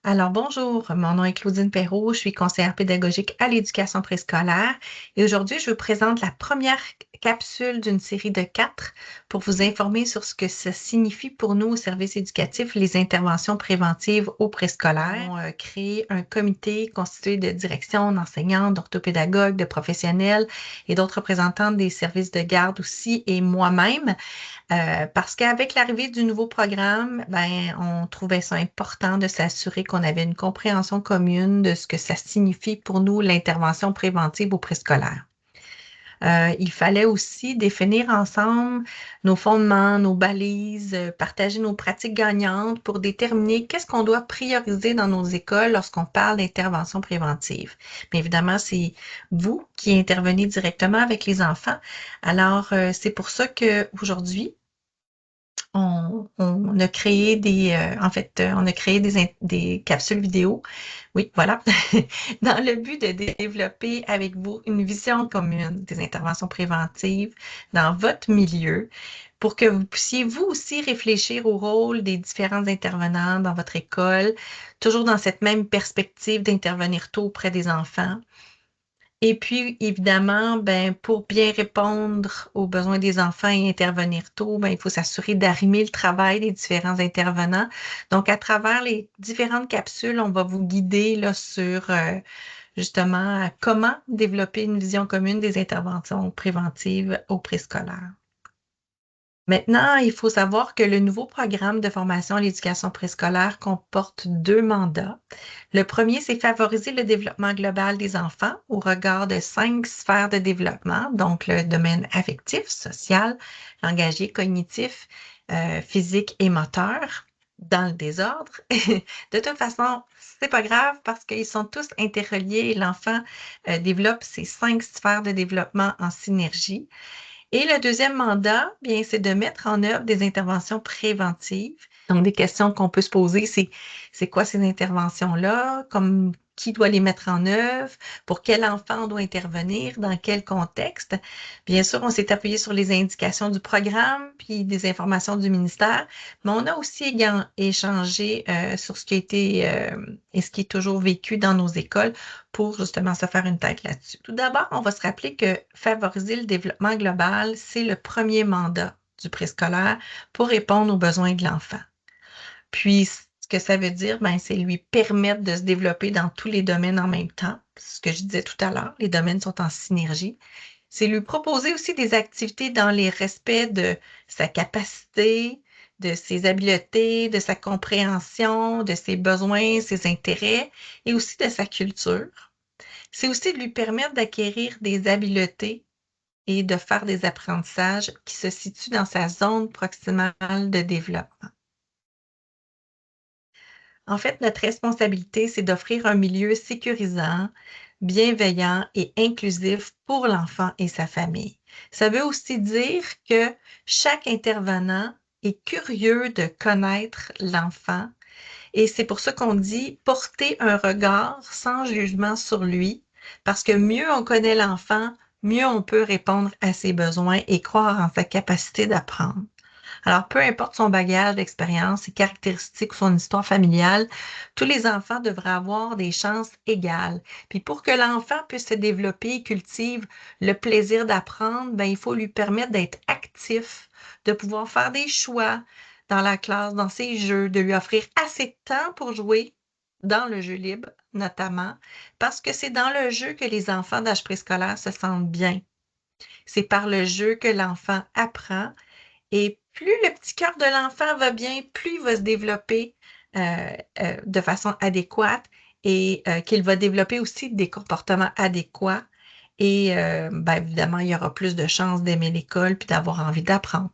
Alors bonjour, mon nom est Claudine Perrault, je suis conseillère pédagogique à l'éducation préscolaire et aujourd'hui je vous présente la première capsule d'une série de 4 pour vous informer sur ce que ça signifie pour nous au service éducatif, les interventions préventives au préscolaire. Nous avons créé un comité constitué de direction, d'enseignants, d'orthopédagogues, de professionnels et d'autres représentants des services de garde aussi et moi-même. Parce qu'avec l'arrivée du nouveau programme, ben, on trouvait ça important de s'assurer qu'on avait une compréhension commune de ce que ça signifie pour nous l'intervention préventive au préscolaire. Il fallait aussi définir ensemble nos fondements, nos balises, partager nos pratiques gagnantes pour déterminer qu'est-ce qu'on doit prioriser dans nos écoles lorsqu'on parle d'intervention préventive. Mais évidemment, c'est vous qui intervenez directement avec les enfants. Alors, c'est pour ça qu'aujourd'hui, on a créé on a créé des capsules vidéo. Oui, voilà, dans le but de développer avec vous une vision commune des interventions préventives dans votre milieu pour que vous puissiez vous aussi réfléchir au rôle des différents intervenants dans votre école, toujours dans cette même perspective d'intervenir tôt auprès des enfants. Et puis, évidemment, ben, pour bien répondre aux besoins des enfants et intervenir tôt, ben, il faut s'assurer d'arrimer le travail des différents intervenants. Donc, à travers les différentes capsules, on va vous guider là, sur justement comment développer une vision commune des interventions préventives au préscolaire. Maintenant, il faut savoir que le nouveau programme de formation à l'éducation préscolaire comporte 2 mandats. Le premier, c'est favoriser le développement global des enfants au regard de 5 sphères de développement, donc le domaine affectif, social, langagier, cognitif, physique et moteur, dans le désordre. De toute façon, c'est pas grave parce qu'ils sont tous interreliés et l'enfant développe ces 5 sphères de développement en synergie. Et le deuxième mandat, bien, c'est de mettre en œuvre des interventions préventives. Donc, des questions qu'on peut se poser, c'est quoi ces interventions-là? Comme qui doit les mettre en œuvre? Pour quel enfant on doit intervenir? Dans quel contexte? Bien sûr, on s'est appuyé sur les indications du programme puis des informations du ministère, mais on a aussi échangé sur ce qui a été et ce qui est toujours vécu dans nos écoles pour justement se faire une tête là-dessus. Tout d'abord, on va se rappeler que favoriser le développement global, c'est le premier mandat du préscolaire pour répondre aux besoins de l'enfant. Puis, ce que ça veut dire, ben, c'est lui permettre de se développer dans tous les domaines en même temps. Ce que je disais tout à l'heure, les domaines sont en synergie. C'est lui proposer aussi des activités dans les respects de sa capacité, de ses habiletés, de sa compréhension, de ses besoins, ses intérêts et aussi de sa culture. C'est aussi de lui permettre d'acquérir des habiletés et de faire des apprentissages qui se situent dans sa zone proximale de développement. En fait, notre responsabilité, c'est d'offrir un milieu sécurisant, bienveillant et inclusif pour l'enfant et sa famille. Ça veut aussi dire que chaque intervenant est curieux de connaître l'enfant et c'est pour ça qu'on dit porter un regard sans jugement sur lui, parce que mieux on connaît l'enfant, mieux on peut répondre à ses besoins et croire en sa capacité d'apprendre. Alors, peu importe son bagage d'expérience, ses caractéristiques ou son histoire familiale, tous les enfants devraient avoir des chances égales. Puis pour que l'enfant puisse se développer et cultive le plaisir d'apprendre, ben, il faut lui permettre d'être actif, de pouvoir faire des choix dans la classe, dans ses jeux, de lui offrir assez de temps pour jouer dans le jeu libre, notamment, parce que c'est dans le jeu que les enfants d'âge préscolaire se sentent bien. C'est par le jeu que l'enfant apprend et plus le petit cœur de l'enfant va bien, plus il va se développer de façon adéquate et qu'il va développer aussi des comportements adéquats. Et ben, évidemment, il y aura plus de chances d'aimer l'école puis d'avoir envie d'apprendre.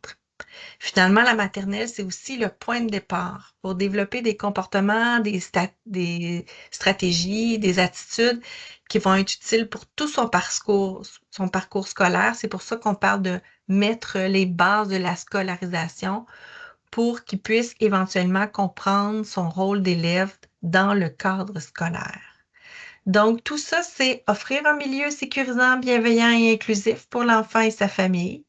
Finalement, la maternelle, c'est aussi le point de départ pour développer des comportements, des stratégies, des attitudes qui vont être utiles pour tout son parcours scolaire. C'est pour ça qu'on parle de mettre les bases de la scolarisation pour qu'il puisse éventuellement comprendre son rôle d'élève dans le cadre scolaire. Donc, tout ça, c'est offrir un milieu sécurisant, bienveillant et inclusif pour l'enfant et sa famille,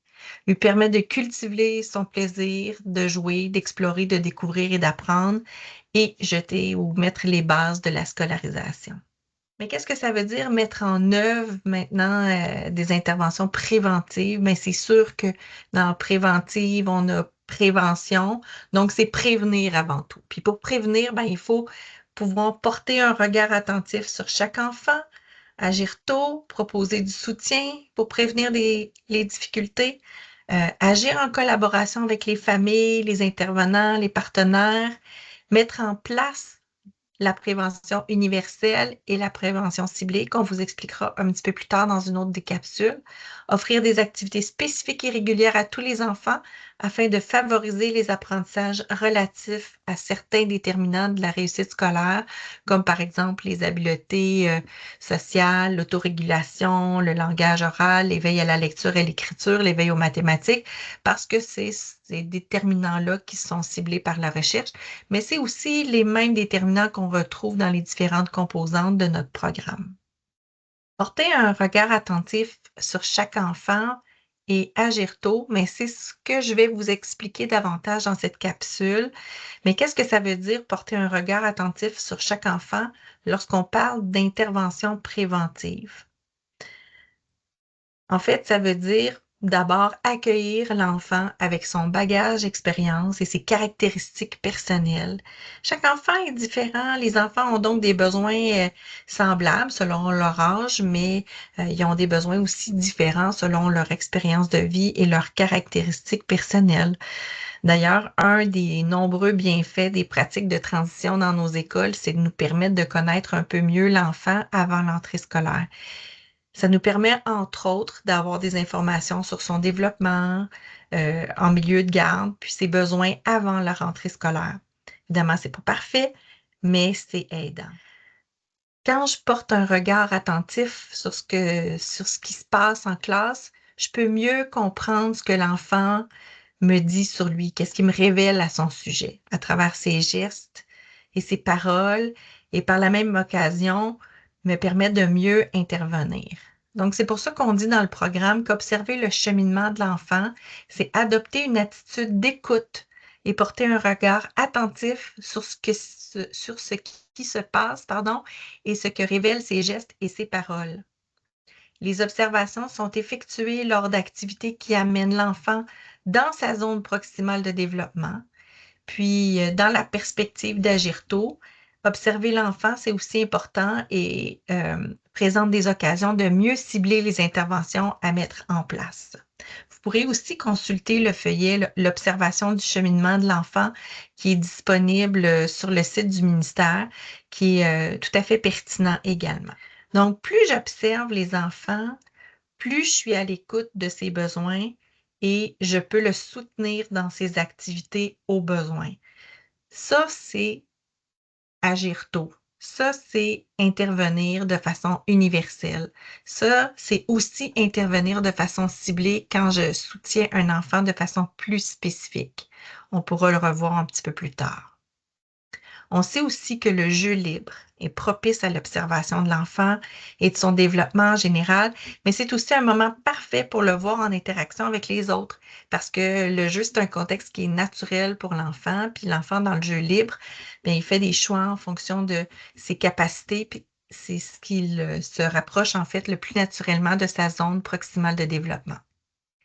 lui permettre de cultiver son plaisir de jouer, d'explorer, de découvrir et d'apprendre, et jeter ou mettre les bases de la scolarisation. Mais qu'est-ce que ça veut dire mettre en œuvre maintenant des interventions préventives? Mais c'est sûr que dans préventive, on a prévention. Donc, c'est prévenir avant tout. Puis pour prévenir, ben, il faut pouvoir porter un regard attentif sur chaque enfant, agir tôt, proposer du soutien pour prévenir les difficultés, agir en collaboration avec les familles, les intervenants, les partenaires, mettre en place la prévention universelle et la prévention ciblée, qu'on vous expliquera un petit peu plus tard dans une autre des capsules. Offrir des activités spécifiques et régulières à tous les enfants afin de favoriser les apprentissages relatifs à certains déterminants de la réussite scolaire, comme par exemple les habiletés sociales, l'autorégulation, le langage oral, l'éveil à la lecture et l'écriture, l'éveil aux mathématiques, parce que c'est ces déterminants-là qui sont ciblés par la recherche, mais c'est aussi les mêmes déterminants qu'on retrouve dans les différentes composantes de notre programme. Porter un regard attentif sur chaque enfant et agir tôt, mais c'est ce que je vais vous expliquer davantage dans cette capsule. Mais qu'est-ce que ça veut dire porter un regard attentif sur chaque enfant lorsqu'on parle d'intervention préventive? En fait, ça veut dire d'abord accueillir l'enfant avec son bagage d'expérience et ses caractéristiques personnelles. Chaque enfant est différent. Les enfants ont donc des besoins semblables selon leur âge, mais ils ont des besoins aussi différents selon leur expérience de vie et leurs caractéristiques personnelles. D'ailleurs, un des nombreux bienfaits des pratiques de transition dans nos écoles, c'est de nous permettre de connaître un peu mieux l'enfant avant l'entrée scolaire. Ça nous permet, entre autres, d'avoir des informations sur son développement en milieu de garde, puis ses besoins avant la rentrée scolaire. Évidemment, c'est pas parfait, mais c'est aidant. Quand je porte un regard attentif sur sur ce qui se passe en classe, je peux mieux comprendre ce que l'enfant me dit sur lui, qu'est-ce qu'il me révèle à son sujet, à travers ses gestes et ses paroles, et par la même occasion, me permet de mieux intervenir. Donc, c'est pour ça qu'on dit dans le programme qu'observer le cheminement de l'enfant, c'est adopter une attitude d'écoute et porter un regard attentif sur sur ce qui se passe, pardon, et ce que révèlent ses gestes et ses paroles. Les observations sont effectuées lors d'activités qui amènent l'enfant dans sa zone proximale de développement. Puis, dans la perspective d'agir tôt, observer l'enfant, c'est aussi important et présente des occasions de mieux cibler les interventions à mettre en place. Vous pourrez aussi consulter le feuillet L'observation du cheminement de l'enfant qui est disponible sur le site du ministère, qui est tout à fait pertinent également. Donc, plus j'observe les enfants, plus je suis à l'écoute de ses besoins et je peux le soutenir dans ses activités au besoin. Ça, c'est agir tôt. Ça, c'est intervenir de façon universelle. Ça, c'est aussi intervenir de façon ciblée quand je soutiens un enfant de façon plus spécifique. On pourra le revoir un petit peu plus tard. On sait aussi que le jeu libre est propice à l'observation de l'enfant et de son développement en général, mais c'est aussi un moment parfait pour le voir en interaction avec les autres parce que le jeu, c'est un contexte qui est naturel pour l'enfant, puis l'enfant dans le jeu libre, bien, il fait des choix en fonction de ses capacités, puis c'est ce qui se rapproche en fait le plus naturellement de sa zone proximale de développement.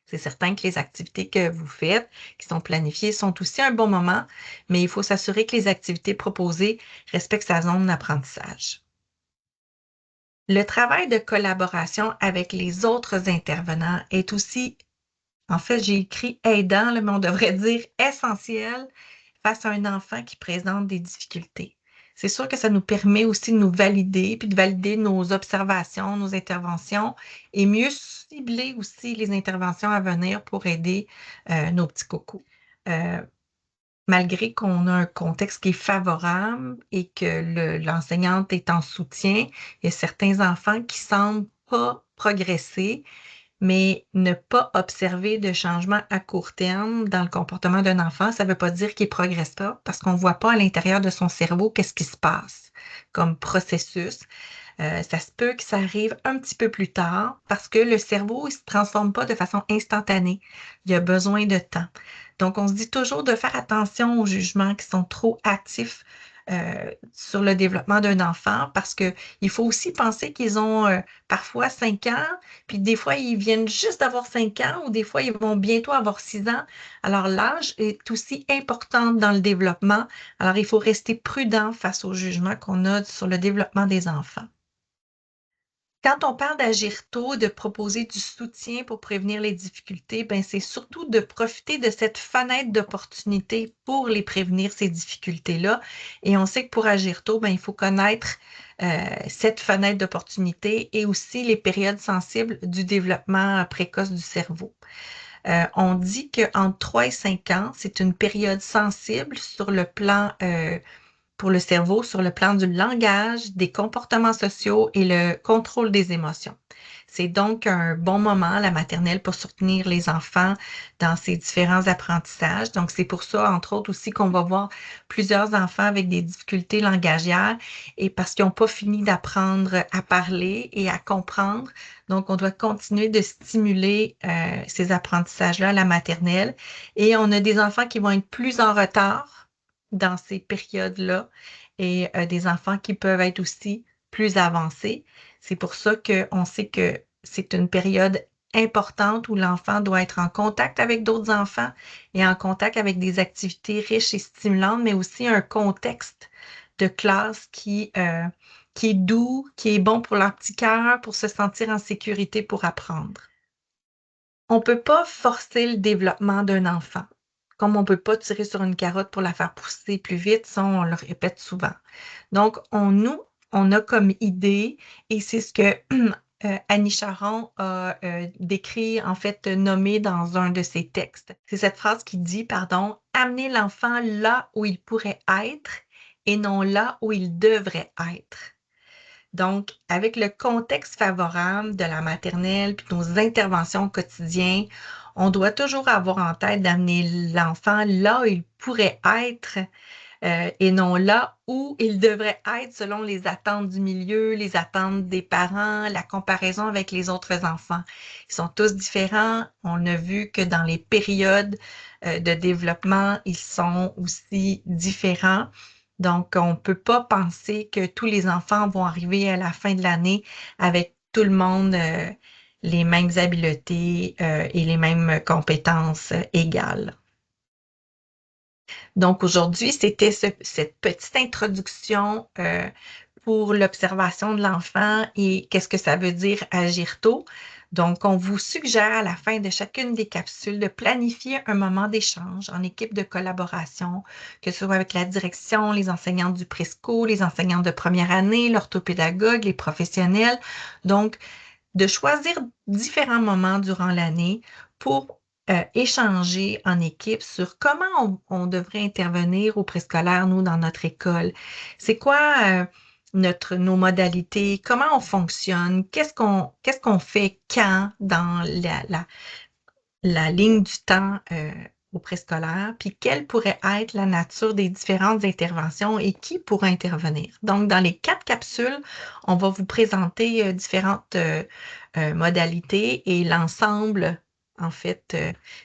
C'est certain que les activités que vous faites, qui sont planifiées, sont aussi un bon moment, mais il faut s'assurer que les activités proposées respectent sa zone d'apprentissage. Le travail de collaboration avec les autres intervenants est aussi, en fait, j'ai écrit aidant, là, mais on devrait dire essentiel face à un enfant qui présente des difficultés. C'est sûr que ça nous permet aussi de nous valider, puis de valider nos observations, nos interventions, et mieux cibler aussi les interventions à venir pour aider nos petits cocos. Euh, Malgré qu'on a un contexte qui est favorable et que l'enseignante est en soutien, il y a certains enfants qui semblent pas progresser, mais ne pas observer de changement à court terme dans le comportement d'un enfant, ça ne veut pas dire qu'il ne progresse pas parce qu'on ne voit pas à l'intérieur de son cerveau qu'est-ce qui se passe comme processus. Ça se peut que ça arrive un petit peu plus tard parce que le cerveau ne se transforme pas de façon instantanée. Il a besoin de temps. Donc, on se dit toujours de faire attention aux jugements qui sont trop hâtifs sur le développement d'un enfant parce que il faut aussi penser qu'ils ont parfois 5 ans, puis des fois, ils viennent juste d'avoir 5 ans ou des fois, ils vont bientôt avoir 6 ans. Alors, l'âge est aussi important dans le développement. Alors, il faut rester prudent face au jugement qu'on a sur le développement des enfants. Quand on parle d'agir tôt, de proposer du soutien pour prévenir les difficultés, ben c'est surtout de profiter de cette fenêtre d'opportunité pour les prévenir, ces difficultés-là. Et on sait que pour agir tôt, ben, il faut connaître cette fenêtre d'opportunité et aussi les périodes sensibles du développement précoce du cerveau. On dit qu'entre 3 et 5 ans, c'est une période sensible sur le plan pour le cerveau sur le plan du langage, des comportements sociaux et le contrôle des émotions. C'est donc un bon moment, la maternelle, pour soutenir les enfants dans ces différents apprentissages. Donc, c'est pour ça, entre autres, aussi qu'on va voir plusieurs enfants avec des difficultés langagières et parce qu'ils n'ont pas fini d'apprendre à parler et à comprendre. Donc, on doit continuer de stimuler ces apprentissages-là à la maternelle. Et on a des enfants qui vont être plus en retard dans ces périodes-là et des enfants qui peuvent être aussi plus avancés. C'est pour ça qu'on sait que c'est une période importante où l'enfant doit être en contact avec d'autres enfants et en contact avec des activités riches et stimulantes, mais aussi un contexte de classe qui est doux, qui est bon pour leur petit cœur, pour se sentir en sécurité pour apprendre. On ne peut pas forcer le développement d'un enfant. Comme on ne peut pas tirer sur une carotte pour la faire pousser plus vite, ça, on le répète souvent. Donc, nous, on a comme idée, et c'est ce que Annie Charon a décrit, en fait, nommé dans un de ses textes. C'est cette phrase qui dit, pardon, amener l'enfant là où il pourrait être et non là où il devrait être. Donc, avec le contexte favorable de la maternelle puis nos interventions au quotidien, on doit toujours avoir en tête d'amener l'enfant là où il pourrait être et non là où il devrait être selon les attentes du milieu, les attentes des parents, la comparaison avec les autres enfants. Ils sont tous différents. On a vu que dans les périodes de développement, ils sont aussi différents. Donc, on ne peut pas penser que tous les enfants vont arriver à la fin de l'année avec tout le monde les mêmes habiletés et les mêmes compétences égales. Donc aujourd'hui, c'était cette petite introduction pour l'observation de l'enfant et qu'est-ce que ça veut dire agir tôt. Donc, on vous suggère à la fin de chacune des capsules de planifier un moment d'échange en équipe de collaboration, que ce soit avec la direction, les enseignantes du présco, les enseignantes de première année, l'orthopédagogue, les professionnels. Donc, de choisir différents moments durant l'année pour échanger en équipe sur comment on devrait intervenir au préscolaire, nous, dans notre école. C'est quoi nos modalités, comment on fonctionne, qu'est-ce qu'on fait quand dans la ligne du temps au préscolaire, puis quelle pourrait être la nature des différentes interventions et qui pourrait intervenir. Donc, dans les 4 capsules, on va vous présenter différentes modalités et l'ensemble, en fait,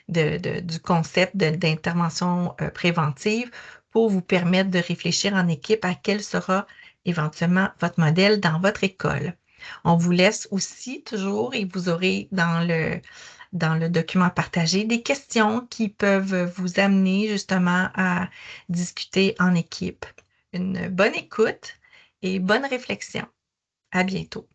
du concept d'intervention préventive pour vous permettre de réfléchir en équipe à quel sera éventuellement votre modèle dans votre école. On vous laisse aussi toujours, et vous aurez dans le document partagé, des questions qui peuvent vous amener justement à discuter en équipe. Une bonne écoute et bonne réflexion. À bientôt.